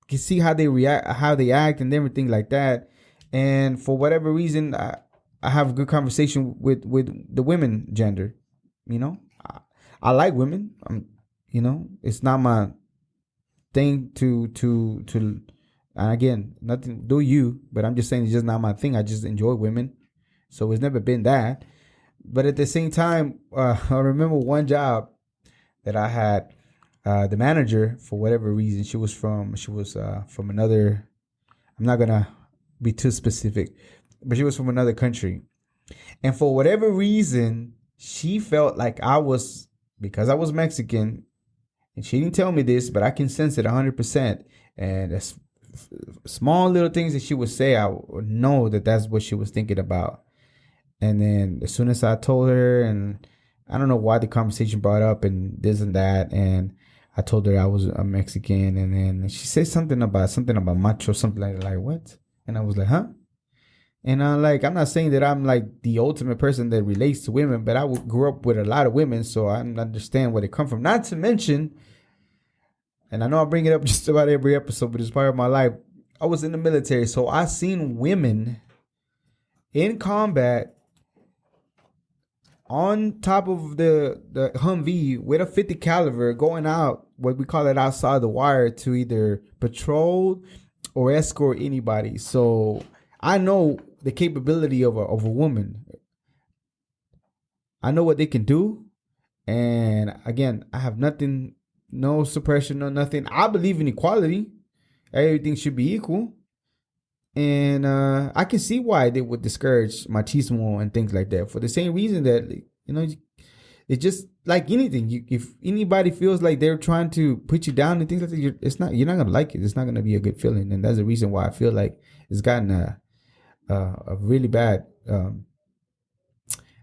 can see how they react, how they act and everything like that. And for whatever reason, I have a good conversation with the women gender, you know. I like women. You know, it's not my thing to and again, nothing do you, but I'm just saying it's just not my thing. I just enjoy women. So it's never been that. But at the same time, I remember one job that I had, the manager, for whatever reason, she was from another, I'm not going to be too specific, but she was from another country. And for whatever reason, she felt like because I was Mexican, and she didn't tell me this, but I can sense it 100%. And that's small little things that she would say, I would know that that's what she was thinking about. And then as soon as I told her, and I don't know why the conversation brought up and this and that, and I told her I was a Mexican, and then she said something about macho, something like what? And I was like, huh? And I'm like, I'm not saying that I'm like the ultimate person that relates to women, but I grew up with a lot of women, so I understand where they come from. Not to mention, and I know I bring it up just about every episode, but it's part of my life. I was in the military, so I seen women in combat on top of the Humvee with a 50 caliber going out, what we call it, outside the wire to either patrol or escort anybody. So I know the capability of a woman. I know what they can do. And again, I have nothing, no suppression, no nothing. I believe in equality. Everything should be equal. And I can see why they would discourage machismo and things like that, for the same reason that, you know, it's just like anything. If anybody feels like they're trying to put you down and things like that, you're not gonna like it. It's not gonna be a good feeling, and that's the reason why I feel like it's gotten a really bad,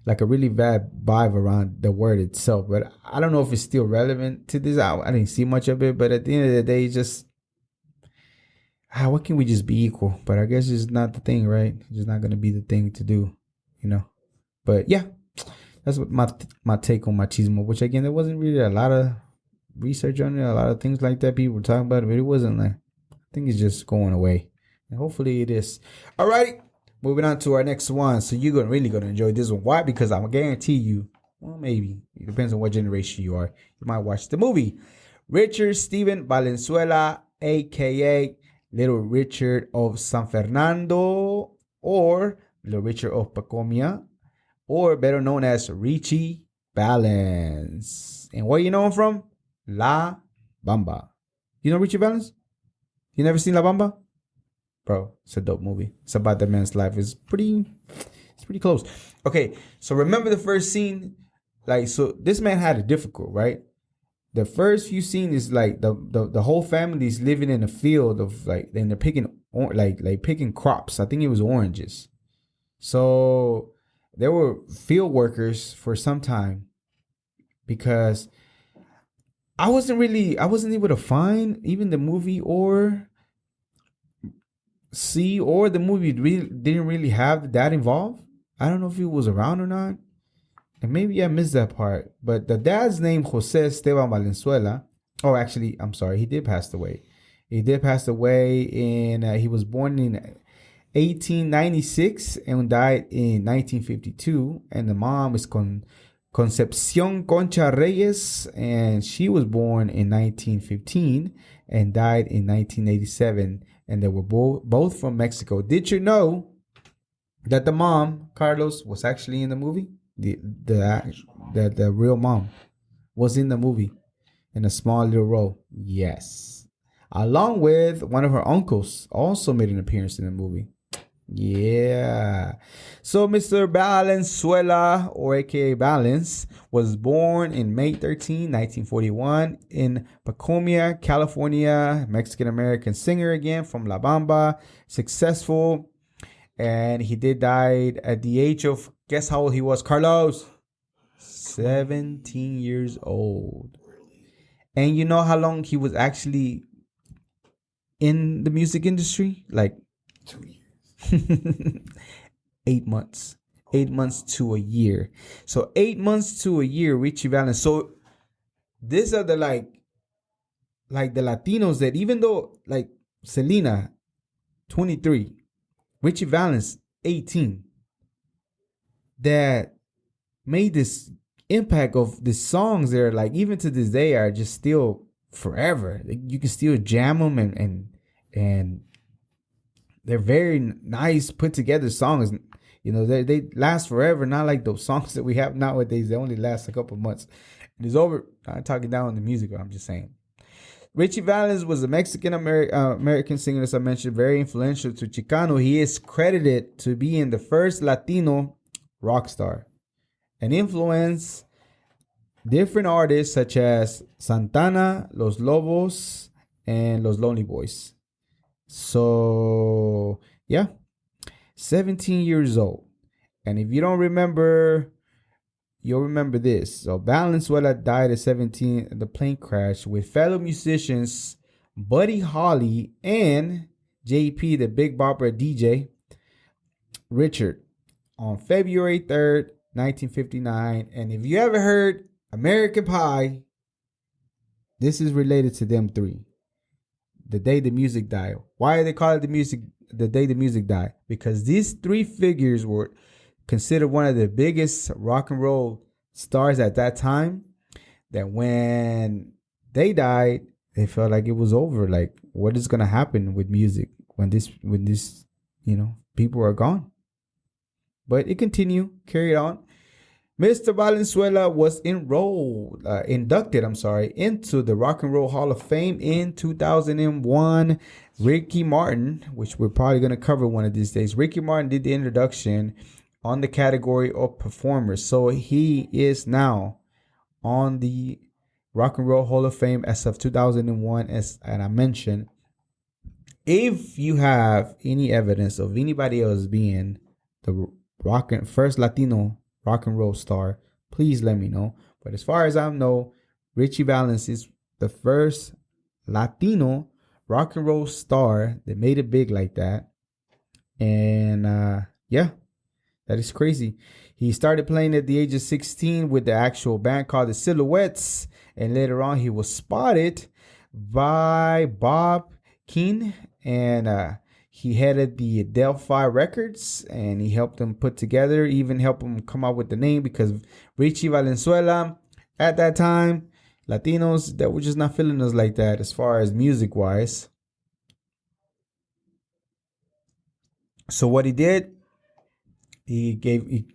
like a really bad vibe around the word itself. But I don't know if it's still relevant to this. I didn't see much of it, but at the end of the day, it's just, why can't we just be equal? But I guess it's not the thing, right? It's just not going to be the thing to do, you know? But yeah, that's what my take on machismo, which again, there wasn't really a lot of research on it, a lot of things like that people were talking about it, but it wasn't like, I think it's just going away. And hopefully it is. All right, moving on to our next one. So you're really going to enjoy this one. Why? Because I'm guarantee you, well, maybe, it depends on what generation you are, you might watch the movie. Richard Steven Valenzuela, a.k.a. Little Richard of San Fernando, or Little Richard of Pacomia, or better known as Ritchie Valens. And where you know him from? La Bamba. You know Ritchie Valens? You never seen La Bamba? Bro, it's a dope movie. It's about that man's life. It's pretty close. Okay, so remember the first scene? Like, so this man had it difficult, right? The first few scenes is like the whole family is living in a field of like, and they're picking picking crops. I think it was oranges. So there were field workers for some time, because I wasn't able to find even the movie or the movie didn't really have that involved. I don't know if he was around or not. And maybe I missed that part. But the dad's name, Jose Esteban Valenzuela. Oh, actually, I'm sorry. He did pass away. He was born in 1896 and died in 1952. And the mom is Concepcion Concha Reyes. And she was born in 1915 and died in 1987. And they were both from Mexico. Did you know that the mom, Carlos, was actually in the movie? The real mom was in the movie in a small little role. Yes. Along with one of her uncles, also made an appearance in the movie. Yeah. So Mr. Valenzuela, or aka Valens, was born in May 13, 1941 in Pacomia, California. Mexican-American singer again from La Bamba. Successful. And he did die at the age of, guess how old he was, Carlos? 17 years old. And you know how long he was actually in the music industry? Like 2 years. 8 months. 8 months to a year. So 8 months to a year, Ritchie Valens. So these are the like the Latinos that, even though like Selena, 23, Ritchie Valens, 18, that made this impact of the songs that are like, even to this day, are just still forever. You can still jam them, and they're very nice, put together songs. You know, they last forever, not like those songs that we have nowadays. They only last a couple months. And it's over. I'm talking down on the music, I'm just saying. Ritchie Valens was a Mexican singer, as I mentioned, very influential to Chicano. He is credited to being the first Latino rock star and influenced different artists such as Santana, Los Lobos, and Los Lonely Boys. So, yeah, 17 years old. And if you don't remember, you'll remember this. So Valenzuela died at 17 in the plane crash with fellow musicians Buddy Holly and JP, the Big Bopper DJ Richard, on February 3rd, 1959. And if you ever heard American Pie, this is related to them three. The day the music died. Why do they call it the day the music died? Because these three figures were considered one of the biggest rock and roll stars at that time. That when they died, they felt like it was over. Like, what is gonna happen with music when this people are gone? But it continued, carried on. Mr. Valenzuela was inducted into the Rock and Roll Hall of Fame in 2001. Ricky Martin, which we're probably going to cover one of these days. Ricky Martin did the introduction on the category of performers. So he is now on the Rock and Roll Hall of Fame as of 2001. And I mentioned, if you have any evidence of anybody else being the first Latino rock and roll star, please let me know. But as far as I know, Ritchie Valens is the first Latino rock and roll star that made it big like that. And that is crazy. He started playing at the age of 16 with the actual band called the Silhouettes, and later on he was spotted by Bob Keane, and he headed the Delphi Records, and he helped them put together, even helped them come up with the name, because Ritchie Valenzuela, at that time, Latinos, that were just not feeling us like that as far as music-wise. So what he did, he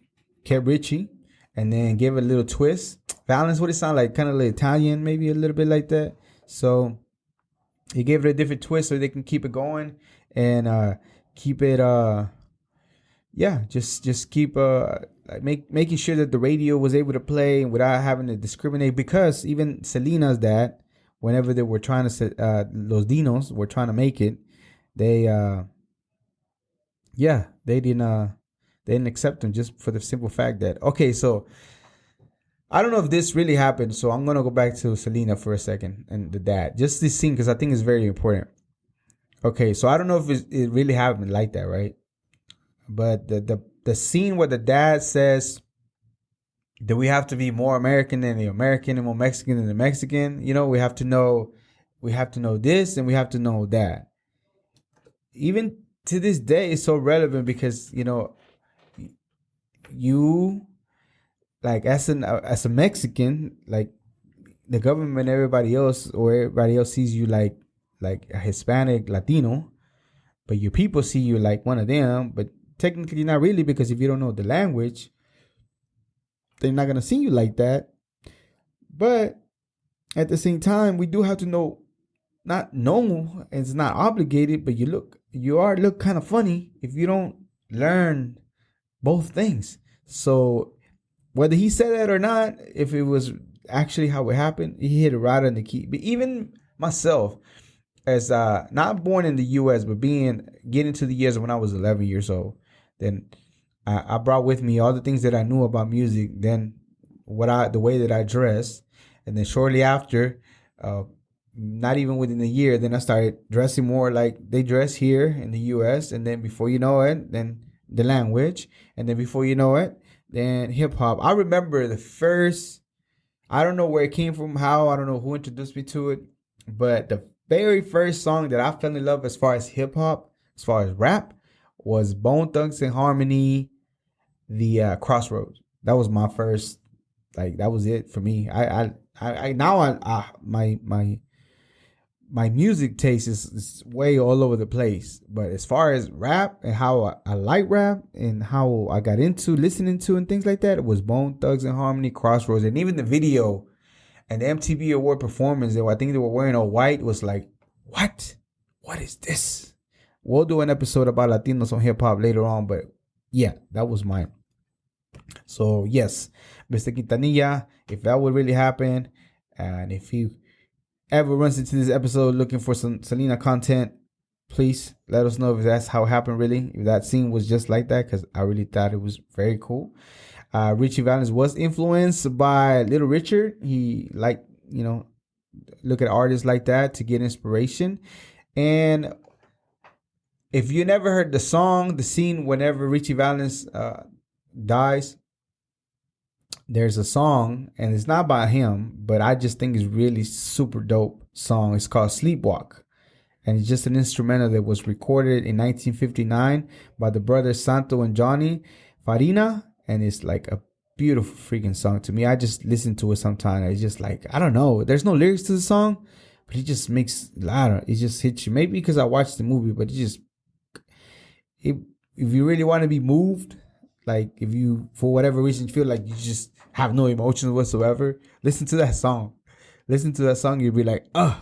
kept Ritchie, and then gave it a little twist. Valens, what it sound like? Kind of like Italian, maybe a little bit like that. So he gave it a different twist so they can keep it going. And keep it just keep making sure that the radio was able to play without having to discriminate, because even Selena's dad, whenever they were trying to Los Dinos were trying to make it, they didn't accept them, just for the simple fact that, okay, so I don't know if this really happened, so I'm gonna go back to Selena for a second and the dad, just this scene, because I think it's very important. Okay, so I don't know if it really happened like that, right? But the scene where the dad says that we have to be more American than the American and more Mexican than the Mexican. We have to know this and we have to know that. Even to this day, it's so relevant because, you, like, as a Mexican, like, the government, everybody else sees you like a Hispanic Latino, but your people see you like one of them, but technically not really, because if you don't know the language, they're not going to see you like that. But at the same time, we do have to know, it's not obligated, but you look kind of funny if you don't learn both things. So whether he said that or not, if it was actually how it happened, he hit it right on the key. But even myself, as not born in the U.S., but getting to the years when I was 11 years old, then I brought with me all the things that I knew about music, then the way that I dressed, and then shortly after, not even within a year, then I started dressing more like they dress here in the U.S., and then before you know it, then the language, and then before you know it, then hip hop. I remember the first, I don't know where it came from, I don't know who introduced me to it, but the very first song that I fell in love as far as hip hop, as far as rap, was Bone Thugs and Harmony, the Crossroads. That was my first, that was it for me. My music taste is way all over the place. But as far as rap and how I like rap and how I got into listening to and things like that, it was Bone Thugs and Harmony, Crossroads, and even the video and the MTV Award performance, I think they were wearing all white, was like, what? What is this? We'll do an episode about Latinos on hip hop later on, but yeah, that was mine. So yes, Mr. Quintanilla, if that would really happen, and if he ever runs into this episode looking for some Selena content, Please let us know if that's how it happened really, if that scene was just like that, because I really thought it was very cool. Ritchie Valens was influenced by Little Richard. He liked, look at artists like that to get inspiration. And if you never heard the song, the scene whenever Ritchie Valens dies, there's a song, and it's not by him, but I just think it's really super dope song. It's called Sleepwalk. And it's just an instrumental that was recorded in 1959 by the brothers Santo and Johnny Farina. And it's like a beautiful freaking song to me. I just listen to it sometimes. It's just like, I don't know. There's no lyrics to the song, but it just makes, it just hits you. Maybe because I watched the movie, but if you really want to be moved, like if you, for whatever reason, feel like you just have no emotions whatsoever, listen to that song. Listen to that song. You'll be like, it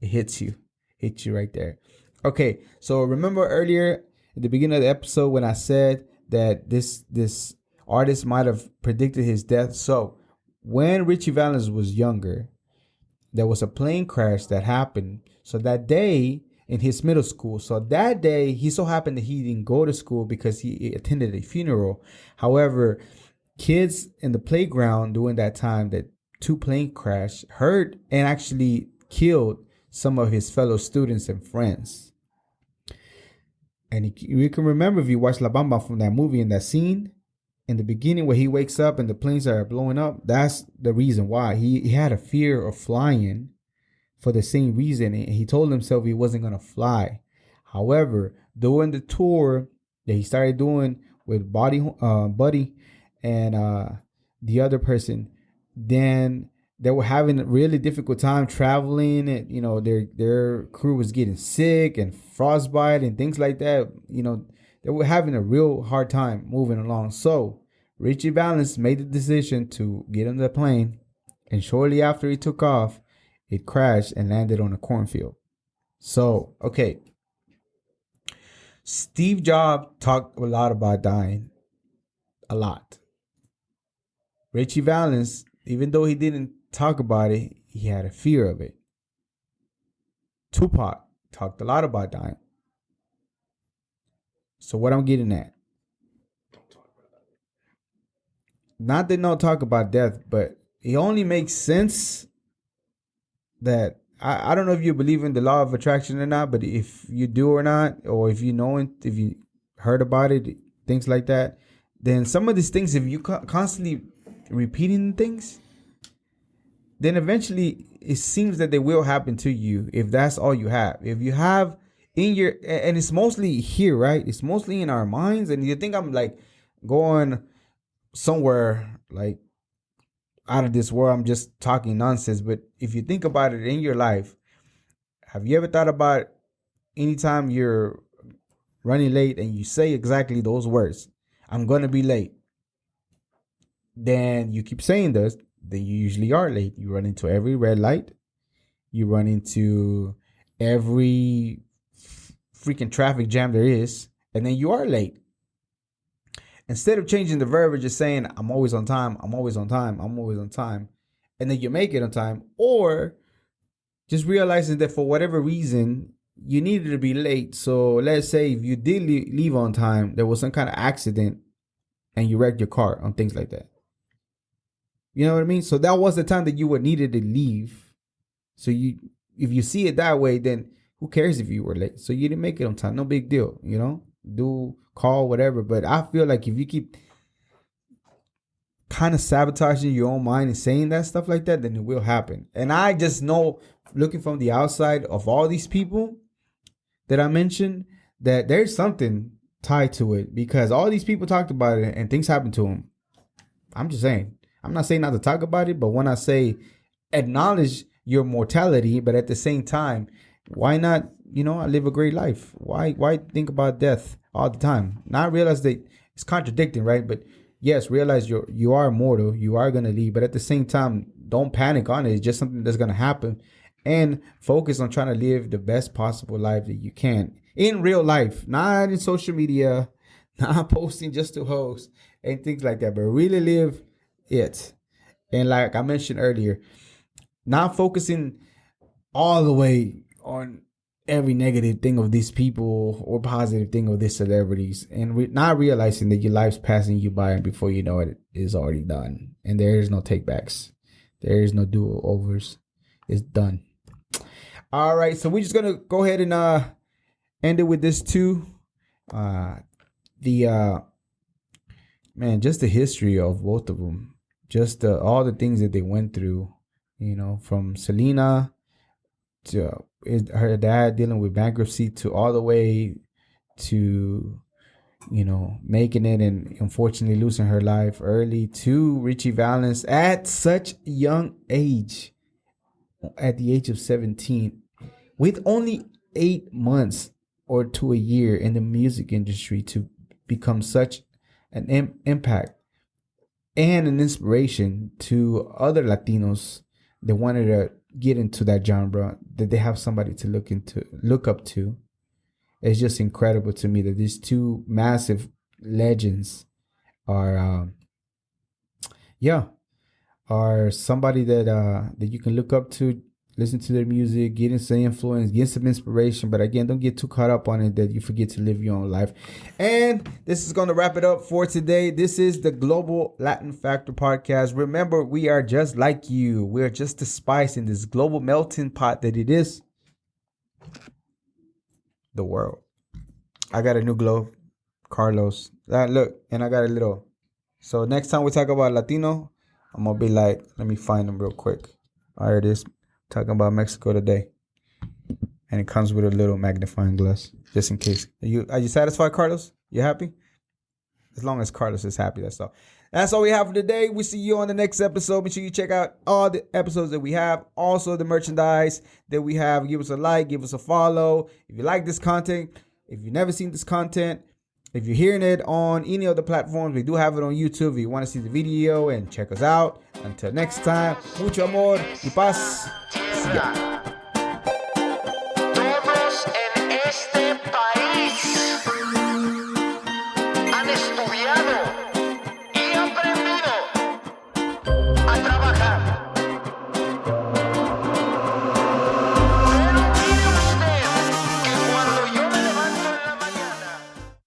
hits you. Hit you right there. Okay, so remember earlier at the beginning of the episode when I said that this artist might have predicted his death. So when Ritchie Valens was younger, there was a plane crash that happened. So that day in his middle school, so that day he so happened that he didn't go to school because he attended a funeral. However, kids in the playground during that time, that two plane crash, hurt and actually killed some of his fellow students and friends. And you can remember, if you watch La Bamba from that movie, in that scene in the beginning where he wakes up and the planes are blowing up, that's the reason why. He had a fear of flying for the same reason, and he told himself he wasn't going to fly. However, during the tour that he started doing with Buddy and the other person, then they were having a really difficult time traveling, and their crew was getting sick and frostbite and things like that. They were having a real hard time moving along. So Ritchie Valens made the decision to get on the plane, and shortly after he took off, it crashed and landed on a cornfield. So, okay. Steve Jobs talked a lot about dying. A lot. Ritchie Valens, even though he didn't talk about it, he had a fear of it. Tupac talked a lot about dying. So what I'm getting at, not that no talk about death, but it only makes sense that I don't know if you believe in the law of attraction or not, but if you do or not, or if you know it, if you heard about it, things like that, then some of these things, if you constantly repeating things, then eventually it seems that they will happen to you if that's all you have. If you have in your, and it's mostly here, right? It's mostly in our minds. And you think I'm like going somewhere like out of this world, I'm just talking nonsense. But if you think about it in your life, have you ever thought about anytime you're running late and you say exactly those words, I'm going to be late, then you keep saying this, then you usually are late. You run into every red light. You run into every freaking traffic jam there is, and then you are late. Instead of changing the verbiage, just saying, I'm always on time, I'm always on time, I'm always on time, and then you make it on time, or just realizing that for whatever reason, you needed to be late. So let's say if you did leave on time, there was some kind of accident and you wrecked your car on things like that. You know what I mean? So that was the time that you would needed to leave. So if you see it that way, then who cares if you were late? So you didn't make it on time. No big deal, do call, whatever. But I feel like if you keep kind of sabotaging your own mind and saying that stuff like that, then it will happen. And I just know, looking from the outside of all these people that I mentioned, that there's something tied to it, because all these people talked about it and things happened to them. I'm just saying. I'm not saying not to talk about it, but when I say acknowledge your mortality, but at the same time, why not, I live a great life? Why think about death all the time? Not realize that it's contradicting, right? But yes, realize you are mortal, you are gonna leave, but at the same time, don't panic on it. It's just something that's gonna happen, and focus on trying to live the best possible life that you can in real life, not in social media, not posting just to host and things like that, but really live it. And like I mentioned earlier, not focusing all the way on every negative thing of these people or positive thing of these celebrities, and not realizing that your life's passing you by, and before you know it, it is already done, and there is no takebacks, there is no do-overs. It's done. All right, so we're just gonna go ahead and end it with this too. Man, just the history of both of them, just all the things that they went through, from Selena to her dad dealing with bankruptcy, to all the way to making it and unfortunately losing her life early, to Ritchie Valens at such a young age, at the age of 17, with only 8 months or to a year in the music industry, to become such an impact and an inspiration to other Latinos that wanted to get into that genre, that they have somebody to look up to. It's just incredible to me that these two massive legends are somebody that you can look up to, listen to their music, get some influence, get some inspiration. But again, don't get too caught up on it that you forget to live your own life. And this is going to wrap it up for today. This is the Global Latin Factor podcast. Remember, we are just like you. We are just the spice in this global melting pot that it is the world. I got a new globe, Carlos. Look, and I got a little. So next time we talk about Latino, I'm going to be like, let me find them real quick. Here it is. Talking about Mexico today, and it comes with a little magnifying glass just in case. Are you satisfied, Carlos? You happy? As long as Carlos is happy, that's all. That's all we have for today. We see you on the next episode. Make sure you check out all the episodes that we have, also the merchandise that we have. Give us a like, give us a follow if you like this content. If you've never seen this content, if you're hearing it on any of the platforms, we do have it on YouTube if you want to see the video and check us out. Until next time, mucho amor y paz. See ya.